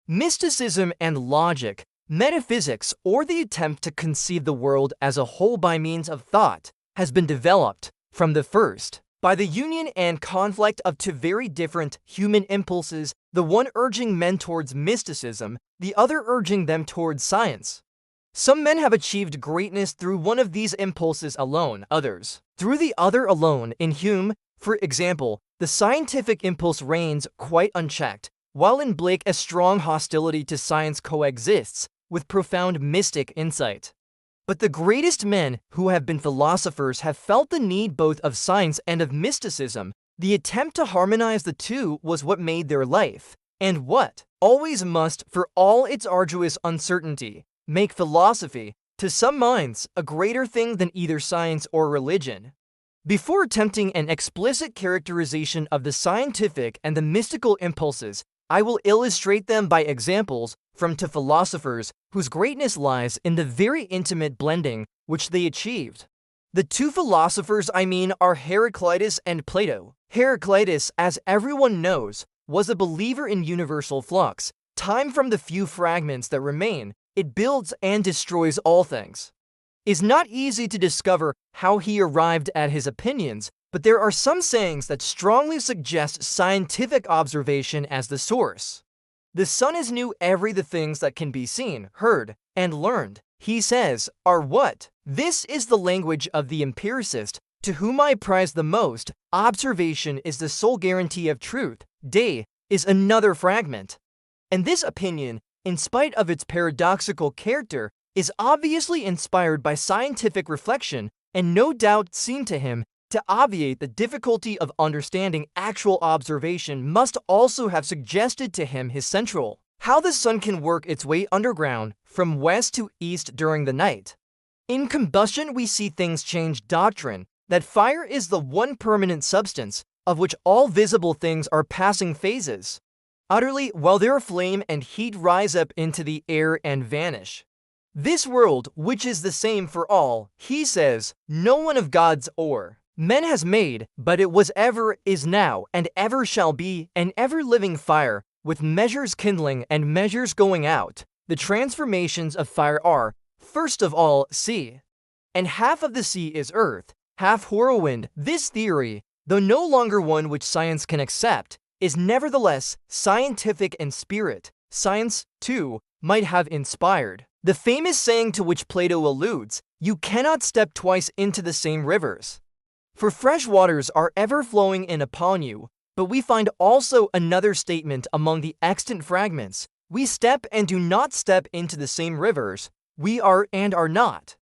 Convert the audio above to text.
Mysticism and logic, metaphysics, or the attempt to conceive the world as a whole by means of thought, has been developed, from the first, by the union and conflict of two very different human impulses, the one urging men towards mysticism, the other urging them towards science. Some men have achieved greatness through one of these impulses alone, others through the other alone. In Hume, for example, the scientific impulse reigns quite unchecked, while in Blake a strong hostility to science coexists with profound mystic insight. But the greatest men who have been philosophers have felt the need both of science and of mysticism. The attempt to harmonize the two was what made their life, and what always must, for all its arduous uncertainty, make philosophy, to some minds, a greater thing than either science or religion. Before attempting an explicit characterization of the scientific and the mystical impulses, I will illustrate them by examples from two philosophers whose greatness lies in the very intimate blending which they achieved. The two philosophers I mean are Heraclitus and Plato. Heraclitus, as everyone knows, was a believer in universal flux. Time from the few fragments that remain, it builds and destroys all things. It's not easy to discover how he arrived at his opinions, but there are some sayings that strongly suggest scientific observation as the source. The sun is new every the things that can be seen, heard, and learned, he says, are what? This is the language of the empiricist, to whom I prize the most. Observation is the sole guarantee of truth. Day is another fragment. And this opinion, in spite of its paradoxical character, is obviously inspired by scientific reflection and no doubt seemed to him to obviate the difficulty of understanding actual observation must also have suggested to him his central, how the sun can work its way underground from west to east during the night. In combustion we see things change doctrine, that fire is the one permanent substance, of which all visible things are passing phases. Utterly, while their flame and heat rise up into the air and vanish. This world, which is the same for all, he says, no one of God's or men has made, but it was ever, is now, and ever shall be, an ever-living fire, with measures kindling and measures going out. The transformations of fire are, first of all, sea. And half of the sea is earth, half whirlwind. This theory, though no longer one which science can accept, is nevertheless scientific in spirit. Science, too, might have inspired the famous saying to which Plato alludes, you cannot step twice into the same rivers. For fresh waters are ever flowing in upon you, but we find also another statement among the extant fragments. We step and do not step into the same rivers. We are and are not.